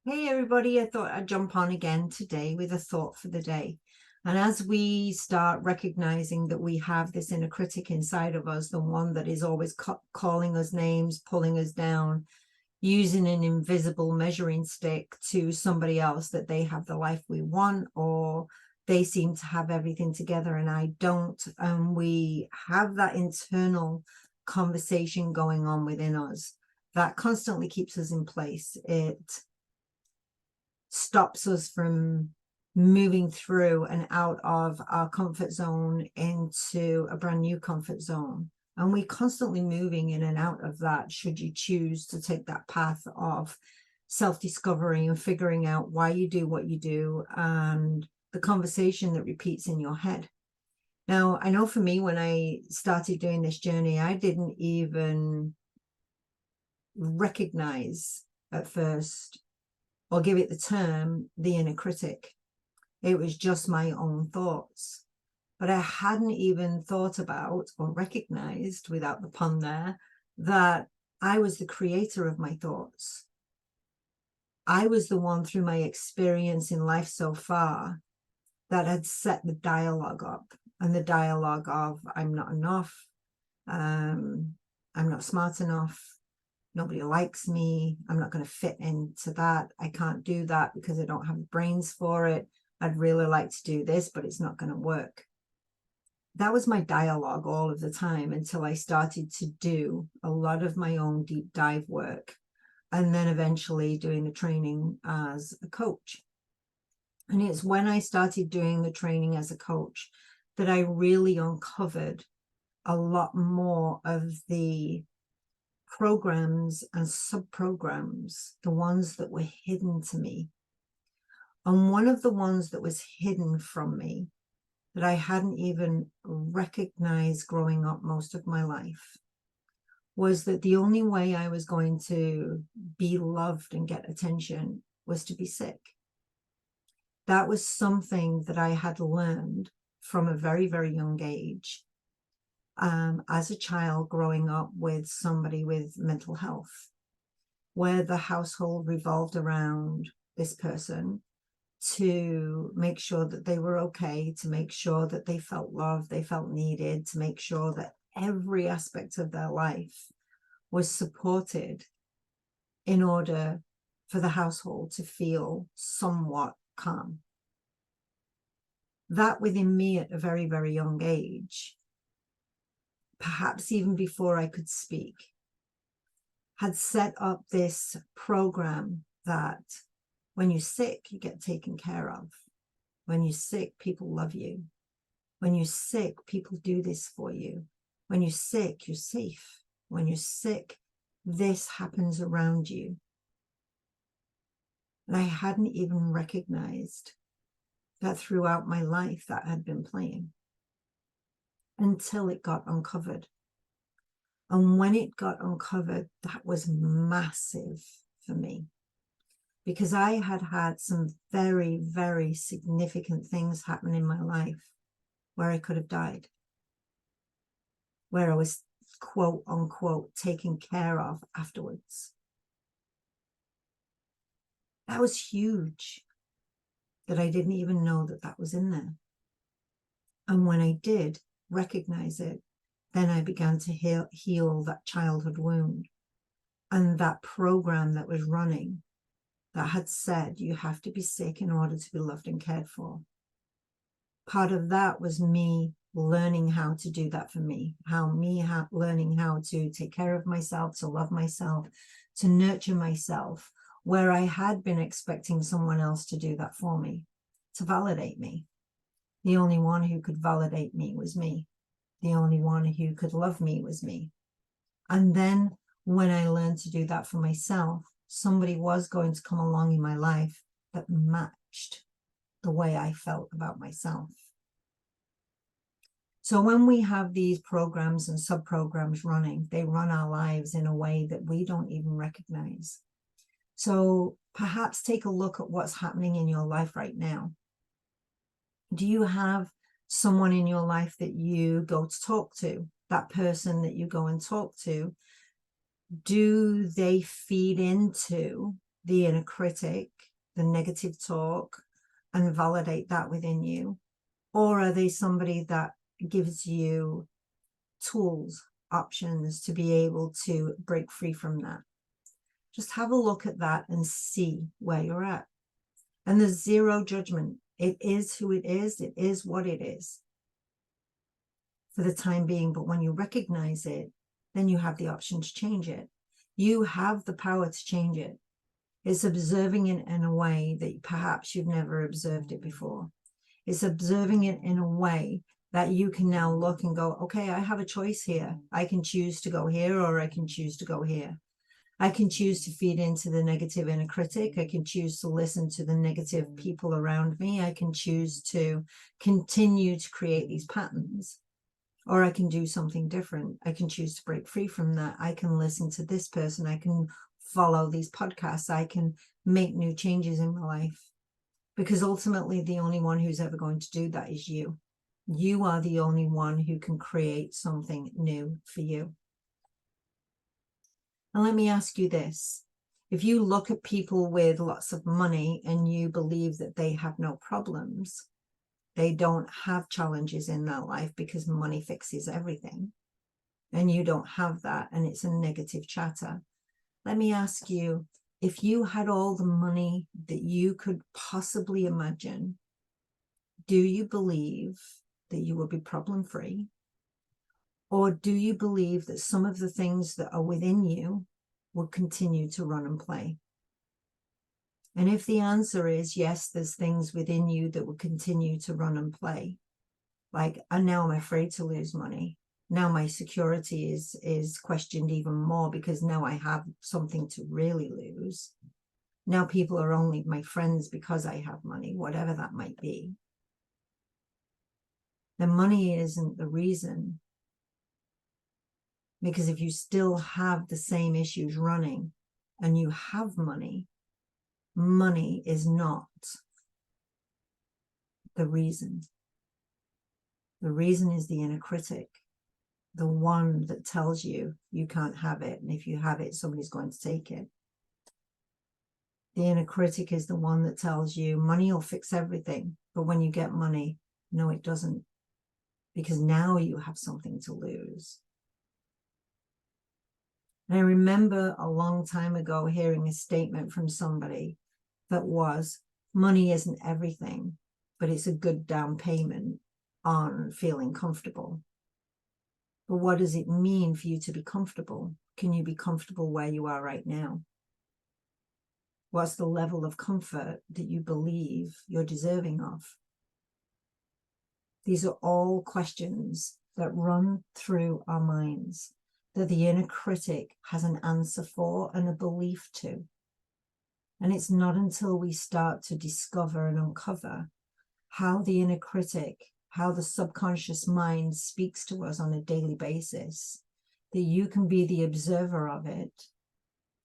Hey everybody, I thought I'd jump on again today with a thought for the day. And as we start recognizing that we have this inner critic inside of us, the one that is always calling us names, pulling us down, using an invisible measuring stick to somebody else that they have the life we want, or they seem to have everything together and I don't. And we have that internal conversation going on within us that constantly keeps us in place. It stops us from moving through and out of our comfort zone into a brand new comfort zone. And we're constantly moving in and out of that, should you choose to take that path of self-discovery and figuring out why you do what you do and the conversation that repeats in your head. Now, I know for me, when I started doing this journey, I didn't even recognize at first or give it the term the inner critic. It was just my own thoughts. But I hadn't even thought about or recognized, without the pun there, that I was the creator of my thoughts. I was the one, through my experience in life so far, that had set the dialogue up. And the dialogue of I'm not enough, I'm not smart enough, nobody likes me, I'm not going to fit into that, I can't do that because I don't have the brains for it, I'd really like to do this, but it's not going to work. That was my dialogue all of the time until I started to do a lot of my own deep dive work, and then eventually doing the training as a coach. And it's when I started doing the training as a coach that I really uncovered a lot more of the programs and sub-programs, the ones that were hidden to me. And one of the ones that was hidden from me, that I hadn't even recognized growing up most of my life, was that the only way I was going to be loved and get attention was to be sick. That was something that I had learned from a very, very young age. As a child growing up with somebody with mental health, where the household revolved around this person to make sure that they were okay, to make sure that they felt loved, they felt needed, to make sure that every aspect of their life was supported in order for the household to feel somewhat calm. That within me at a very, very young age, perhaps even before I could speak, had set up this program that when you're sick, you get taken care of. When you're sick, people love you. When you're sick, people do this for you. When you're sick, you're safe. When you're sick, this happens around you. And I hadn't even recognized that throughout my life that had been playing until it got uncovered. And when it got uncovered, that was massive for me, because I had had some very, very significant things happen in my life where I could have died, where I was, quote unquote, taken care of afterwards. That was huge, that I didn't even know that that was in there. And when I did recognize it, then I began to heal that childhood wound and that program that was running that had said you have to be sick in order to be loved and cared for. Part of that was me learning how to do that for me, learning how to take care of myself, to love myself, to nurture myself, where I had been expecting someone else to do that for me, to validate me. The only one who could validate me was me. The only one who could love me was me. And then when I learned to do that for myself, somebody was going to come along in my life that matched the way I felt about myself. So when we have these programs and sub-programs running, they run our lives in a way that we don't even recognize. So perhaps take a look at what's happening in your life right now. Do you have someone in your life that you go to talk to? That person that you go and talk to, do they feed into the inner critic, the negative talk, and validate that within you? Or are they somebody that gives you tools, options to be able to break free from that? Just have a look at that and see where you're at. And there's zero judgment. It is who it is. It is what it is for the time being. But when you recognize it, then you have the option to change it. You have the power to change it. It's observing it in a way that perhaps you've never observed it before. It's observing it in a way that you can now look and go, okay, I have a choice here. I can choose to go here, or I can choose to go here. I can choose to feed into the negative inner critic. I can choose to listen to the negative people around me. I can choose to continue to create these patterns, or I can do something different. I can choose to break free from that. I can listen to this person. I can follow these podcasts. I can make new changes in my life, because ultimately the only one who's ever going to do that is you. You are the only one who can create something new for you. And let me ask you this. If you look at people with lots of money and you believe that they have no problems, they don't have challenges in their life because money fixes everything, and you don't have that, and it's a negative chatter. Let me ask you, if you had all the money that you could possibly imagine, do you believe that you would be problem free? Or do you believe that some of the things that are within you will continue to run and play? And if the answer is yes, there's things within you that will continue to run and play, like, and now I'm afraid to lose money. Now my security is questioned even more because now I have something to really lose. Now people are only my friends because I have money, whatever that might be. The money isn't the reason. Because if you still have the same issues running and you have money, money is not the reason. The reason is the inner critic, the one that tells you you can't have it. And if you have it, somebody's going to take it. The inner critic is the one that tells you money will fix everything. But when you get money, no, it doesn't. Because now you have something to lose. And I remember a long time ago hearing a statement from somebody that was, money isn't everything, but it's a good down payment on feeling comfortable. But what does it mean for you to be comfortable? Can you be comfortable where you are right now? What's the level of comfort that you believe you're deserving of? These are all questions that run through our minds, that the inner critic has an answer for and a belief to. And it's not until we start to discover and uncover how the inner critic, how the subconscious mind speaks to us on a daily basis, that you can be the observer of it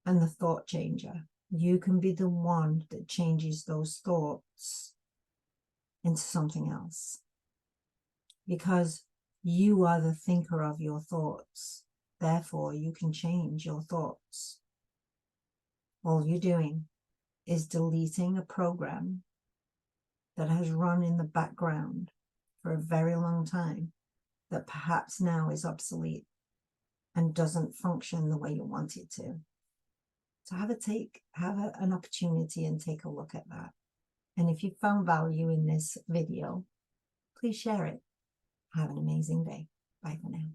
and the thought changer. You can be the one that changes those thoughts into something else. Because you are the thinker of your thoughts. Therefore, you can change your thoughts. All you're doing is deleting a program that has run in the background for a very long time, that perhaps now is obsolete and doesn't function the way you want it to. So have an opportunity and take a look at that. And if you found value in this video, please share it. Have an amazing day. Bye for now.